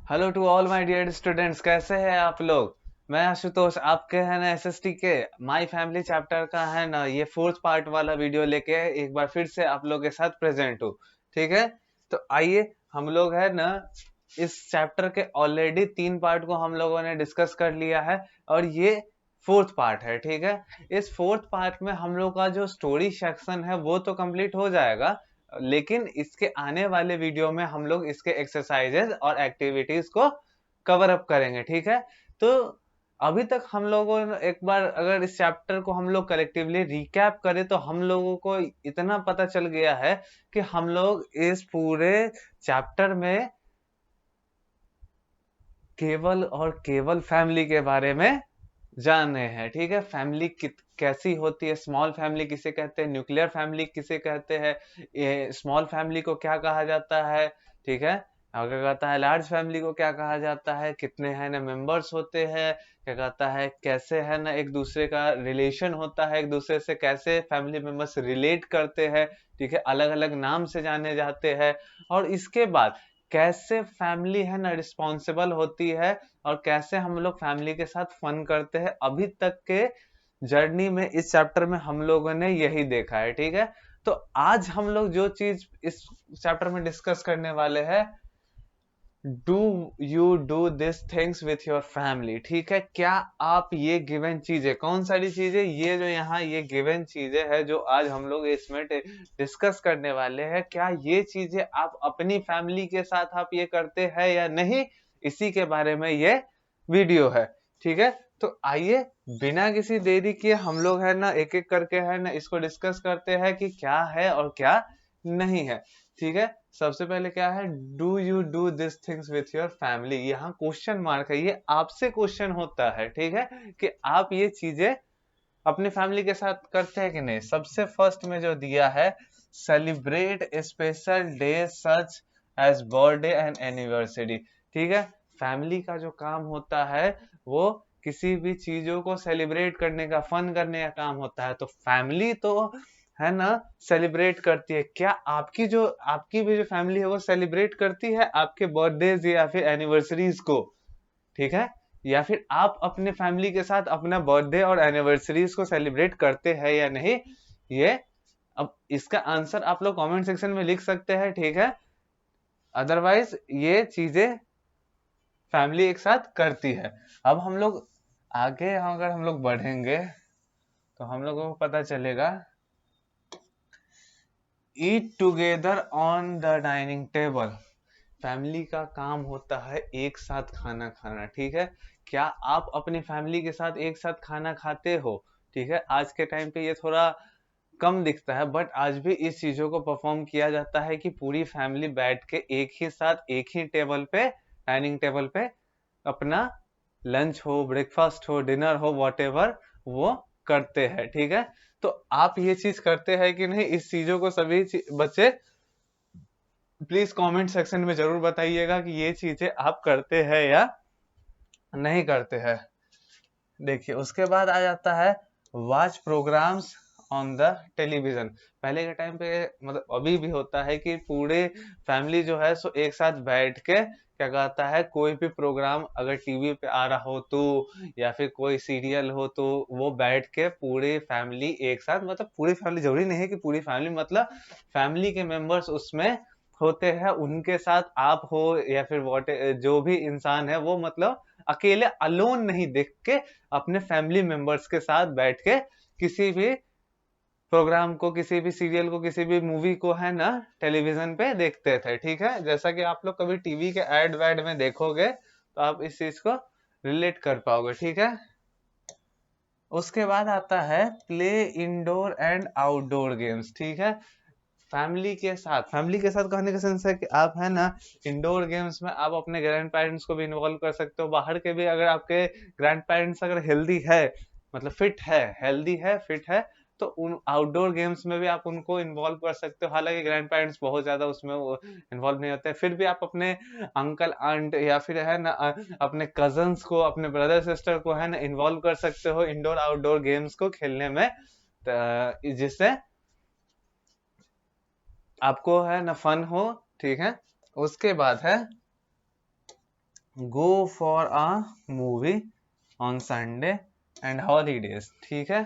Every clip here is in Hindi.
Hello to all my dear students, कैसे हैं आप लोग। मैं आशुतोष आपके है ना एसएसटी के माय फैमिली चैप्टर का है ना ये फोर्थ पार्ट वाला वीडियो लेके एक बार फिर से आप लोग के साथ प्रेजेंट हूँ। ठीक है, तो आइए हम लोग है ना इस चैप्टर के ऑलरेडी 3 पार्ट को हम लोगों ने डिस्कस कर लिया है और ये फोर्थ पार्ट है। ठीक है, इस फोर्थ पार्ट में हम लोग का जो स्टोरी सेक्शन है वो तो कंप्लीट हो जाएगा, लेकिन इसके आने वाले वीडियो में हम लोग इसके एक्सरसाइजेज और एक्टिविटीज को कवर अप करेंगे। ठीक है, तो अभी तक हम लोगों ने एक बार अगर इस चैप्टर को हम लोग कलेक्टिवली रिकैप करें तो हम लोगों को इतना पता चल गया है कि हम लोग इस पूरे चैप्टर में केवल और केवल फैमिली के बारे में जान रहे हैं। ठीक है, फैमिली कैसी होती है, स्मॉल फैमिली किसे कहते हैं, न्यूक्लियर फैमिली किसे कहते हैं, ये स्मॉल फैमिली को क्या कहा जाता है। ठीक है, और क्या कहता है लार्ज फैमिली को क्या कहा जाता है, कितने है ना मेंबर्स होते हैं, क्या कहता है कैसे है ना एक दूसरे का रिलेशन होता है, एक दूसरे से कैसे फैमिली मेंबर्स रिलेट करते हैं। ठीक है, अलग अलग नाम से जाने जाते हैं। और इसके बाद कैसे फैमिली है ना रिस्पॉन्सिबल होती है और कैसे हम लोग फैमिली के साथ फन करते हैं। अभी तक के जर्नी में इस चैप्टर में हम लोगों ने यही देखा है। ठीक है, तो आज हम लोग जो चीज इस चैप्टर में डिस्कस करने वाले हैं, do you do this things with your family. ठीक है, क्या आप ये गिवन चीजें, कौन सारी चीजें, ये जो यहाँ ये गिवन चीजें है जो आज हम लोग इसमें डिस्कस करने वाले हैं, क्या ये चीजें आप अपनी फैमिली के साथ आप ये करते हैं या नहीं, इसी के बारे में ये वीडियो है। ठीक है, तो आइए बिना किसी देरी किए हम लोग है ना एक एक करके है ना इसको डिस्कस करते हैं कि क्या है और क्या नहीं है। ठीक है, सबसे पहले क्या है, do you do this things with your family. यहाँ क्वेश्चन मार्क है, ये आपसे क्वेश्चन होता है। ठीक है, कि आप ये चीजें अपने फैमिली के साथ करते हैं कि नहीं। सबसे फर्स्ट में जो दिया है, celebrate special day such as birthday and anniversary. ठीक है, फैमिली का जो काम होता है वो किसी भी चीजों को सेलिब्रेट करने का, फन करने का काम होता है। तो फैमिली तो है ना सेलिब्रेट करती है। क्या आपकी भी जो फैमिली है वो सेलिब्रेट करती है आपके बर्थडेज या फिर एनिवर्सरीज को। ठीक है, या फिर आप अपने फैमिली के साथ अपना बर्थडे और एनिवर्सरीज को सेलिब्रेट करते हैं या नहीं, ये अब इसका आंसर आप लोग कमेंट सेक्शन में लिख सकते हैं। ठीक है, अदरवाइज ये चीजें फैमिली एक साथ करती है। अब हम लोग आगे अगर हम लोग बढ़ेंगे तो हम लोगों को पता चलेगा, ईट together on the dining table. Family का काम होता है एक साथ खाना खाना। ठीक है, क्या आप अपनी फैमिली के साथ एक साथ खाना खाते हो। ठीक है, आज के टाइम पे ये थोड़ा कम दिखता है, बट आज भी इस चीजों को परफॉर्म किया जाता है कि पूरी फैमिली बैठ के एक ही साथ एक ही टेबल पे, डाइनिंग टेबल पे अपना लंच हो, ब्रेकफास्ट हो, डिनर हो, वॉटेवर वो करते हैं। ठीक है, तो आप ये चीज करते हैं कि नहीं, इस चीजों को सभी बच्चे प्लीज कमेंट सेक्शन में जरूर बताइएगा कि ये चीजें आप करते हैं या नहीं करते हैं। देखिए उसके बाद आ जाता है watch programmes on the television. पहले के टाइम पे मतलब अभी भी होता है कि पूरे फैमिली जो है सो एक साथ बैठ के क्या कहता है, कोई भी प्रोग्राम अगर टीवी पे आ रहा हो तो, या फिर कोई सीरियल हो तो वो बैठ के पूरी फैमिली एक साथ, मतलब पूरी फैमिली जरूरी नहीं है कि पूरी फैमिली, मतलब फैमिली के मेंबर्स उसमें होते हैं, उनके साथ आप हो या फिर वॉट जो भी इंसान है वो, मतलब अकेले अलोन नहीं देख के अपने फैमिली मेंबर्स के साथ बैठ के किसी भी प्रोग्राम को, किसी भी सीरियल को, किसी भी मूवी को है ना टेलीविजन पे देखते थे। ठीक है, जैसा कि आप लोग कभी टीवी के एड वैड में देखोगे तो आप इस चीज को रिलेट कर पाओगे। ठीक है, उसके बाद आता है play indoor and outdoor games. ठीक है, फैमिली के साथ कहने का सेंस है कि आप है ना इंडोर गेम्स में आप अपने ग्रैंड पेरेंट्स को भी इन्वॉल्व कर सकते हो, बाहर के भी, अगर आपके ग्रैंड पेरेंट्स अगर हेल्दी है, मतलब फिट है, हेल्दी है, फिट है, तो उन आउटडोर गेम्स में भी आप उनको इन्वॉल्व कर सकते हो। हालांकि ग्रैंड पेरेंट्स बहुत ज्यादा उसमें इन्वॉल्व नहीं होते, फिर भी आप अपने अंकल आंट या फिर है ना अपने कजन्स को, अपने ब्रदर सिस्टर को है ना इन्वॉल्व कर सकते हो इंडोर आउटडोर गेम्स को खेलने में, जिससे आपको है ना फन हो। ठीक है, उसके बाद है go for a movie on Sunday and holidays, ठीक है।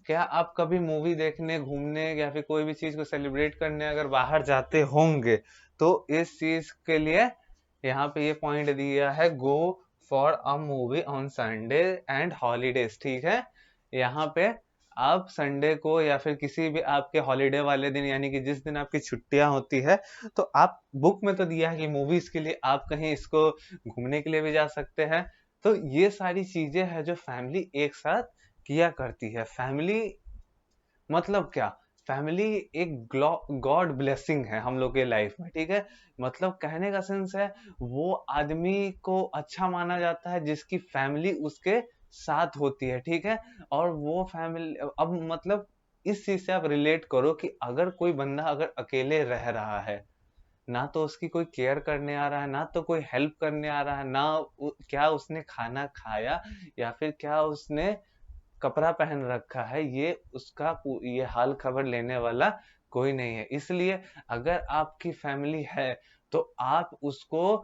क्या आप कभी मूवी देखने, घूमने या फिर कोई भी चीज को सेलिब्रेट करने अगर बाहर जाते होंगे तो इस चीज के लिए यहाँ पे ये पॉइंट दिया है, go for a movie on Sunday and holidays, ठीक है। यहाँ पे आप संडे को या फिर किसी भी आपके हॉलीडे वाले दिन, यानी कि जिस दिन आपकी छुट्टियां होती है, तो आप बुक में तो दिया है कि मूवीज के लिए आप कहीं इसको घूमने के लिए भी जा सकते हैं। तो ये सारी चीजें हैं जो फैमिली एक साथ किया करती है। फैमिली मतलब क्या? फैमिली एक गॉड ब्लेसिंग है हम लोग के लाइफ में, ठीक है। मतलब कहने का सेंस है, वो आदमी को अच्छा माना जाता है जिसकी फैमिली उसके साथ होती है, ठीक है। और वो फैमिली अब मतलब इस चीज से आप रिलेट करो कि अगर कोई बंदा अगर अकेले रह रहा है, ना तो उसकी कोई केयर करने आ रहा है, ना तो कोई हेल्प करने आ रहा है, ना क्या उसने खाना खाया या फिर क्या उसने कपड़ा पहन रखा है, ये उसका ये हाल खबर लेने वाला कोई नहीं है। इसलिए अगर आपकी फैमिली है तो आप उसको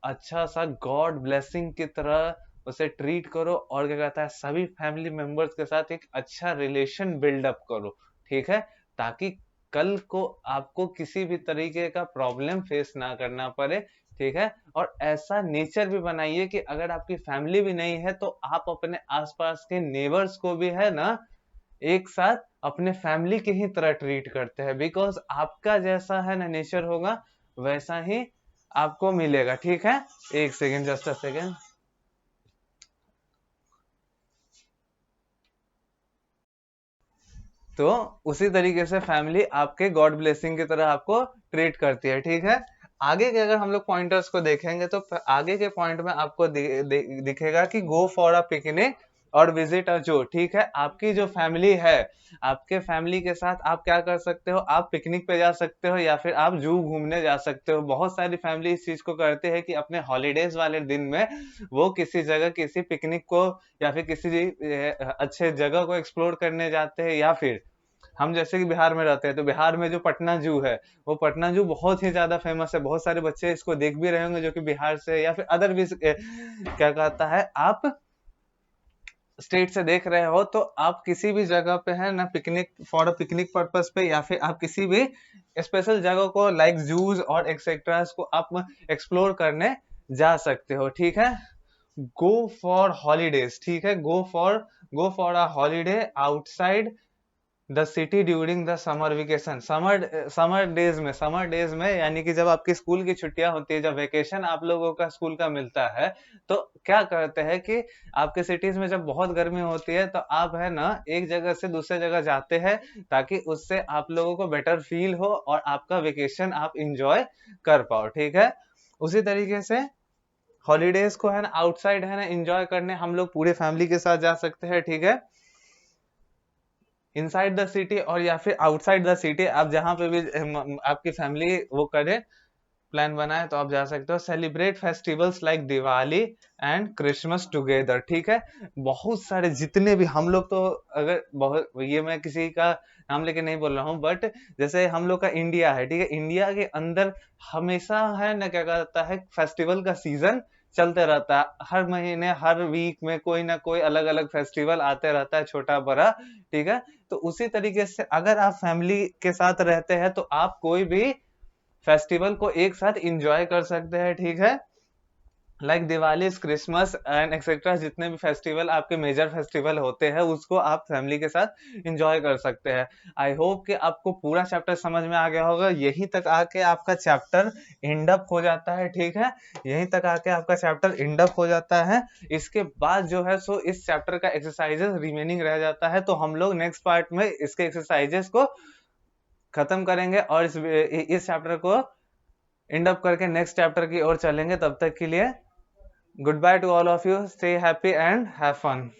अच्छा सा गॉड ब्लेसिंग की तरह उसे ट्रीट करो, और क्या कहता है, सभी फैमिली मेंबर्स के साथ एक अच्छा रिलेशन बिल्डअप करो, ठीक है। ताकि कल को आपको किसी भी तरीके का प्रॉब्लम फेस ना करना पड़े, ठीक है। और ऐसा नेचर भी बनाइए कि अगर आपकी फैमिली भी नहीं है तो आप अपने आसपास के नेबर्स को भी है ना एक साथ अपने फैमिली की ही तरह ट्रीट करते हैं, बिकॉज आपका जैसा है ना नेचर होगा वैसा ही आपको मिलेगा, ठीक है। एक सेकेंड, जस्ट अ सेकेंड। तो उसी तरीके से फैमिली आपके गॉड ब्लेसिंग की तरह आपको ट्रीट करती है, ठीक है। आगे के अगर हम लोग पॉइंटर्स को देखेंगे तो आगे के पॉइंट में आपको दिखेगा कि गो फॉर अ पिकनिक और विजिट अ जू, ठीक है। आपकी जो फैमिली है, आपके फैमिली के साथ आप क्या कर सकते हो, आप पिकनिक पे जा सकते हो या फिर आप जू घूमने जा सकते हो। बहुत सारी फैमिली इस चीज को करते हैं कि अपने हॉलीडेज वाले दिन में वो किसी जगह किसी पिकनिक को या फिर किसी अच्छे जगह को एक्सप्लोर करने जाते हैं। या फिर हम जैसे कि बिहार में रहते हैं तो बिहार में जो पटना जू है, वो पटना जू बहुत ही ज्यादा फेमस है। बहुत सारे बच्चे इसको देख भी रहे होंगे जो कि बिहार से या फिर अदर भी क्या कहता है, आप स्टेट से देख रहे हो। तो आप किसी भी जगह पे है ना picnic for a picnic purpose पे या फिर आप किसी भी स्पेशल जगह को लाइक जूज और एक्सेट्रास को आप एक्सप्लोर करने जा सकते हो, ठीक है। गो फॉर हॉलीडेज, ठीक है। Go for a holiday outside the city during the summer vacation. Summer days में यानी कि जब आपकी स्कूल की छुट्टियां होती है, जब वेकेशन आप लोगों का स्कूल का मिलता है, तो क्या करते हैं कि आपके सिटीज में जब बहुत गर्मी होती है तो आप है ना एक जगह से दूसरे जगह जाते हैं, ताकि उससे आप लोगों को बेटर फील हो और आपका वेकेशन आप इंजॉय कर पाओ, ठीक है। उसी तरीके से हॉलीडेज को है ना आउटसाइड है ना इंजॉय करने हम लोग पूरे फैमिली के साथ जा सकते हैं, ठीक है। इनसाइड द सिटी और या फिर आउटसाइड द सिटी, आप जहां पे भी आपकी फैमिली वो करे, प्लान बनाए, तो आप जा सकते हो। Celebrate festivals like Diwali and Christmas together, ठीक है। बहुत सारे जितने भी हम लोग तो, अगर बहुत ये मैं किसी का नाम लेके नहीं बोल रहा हूँ, बट जैसे हम लोग का इंडिया है, ठीक है। इंडिया के अंदर हमेशा है ना क्या कहता है फेस्टिवल का सीजन चलते रहता है। हर महीने हर वीक में कोई ना कोई अलग अलग फेस्टिवल आते रहता है, छोटा बड़ा, ठीक है। तो उसी तरीके से अगर आप फैमिली के साथ रहते हैं तो आप कोई भी फेस्टिवल को एक साथ इंजॉय कर सकते हैं, ठीक है। Like Diwali, Christmas and etcetera, जितने भी फेस्टिवल आपके मेजर फेस्टिवल होते हैं उसको आप फैमिली के साथ इंजॉय कर सकते हैं। आई होप कि आपको पूरा चैप्टर समझ में आ गया होगा। यहीं तक आके आपका चैप्टर एंड अप हो जाता है, ठीक है। यहीं तक आके आपका चैप्टर एंड अप हो जाता है। इसके बाद जो है सो इस चैप्टर का एक्सरसाइजेस रिमेनिंग रह जाता है, तो हम लोग नेक्स्ट पार्ट में इसके एक्सरसाइजेस को खत्म करेंगे और इस चैप्टर को एंड अप करके नेक्स्ट चैप्टर की ओर चलेंगे। तब तक के लिए goodbye to all of you, stay happy and have fun.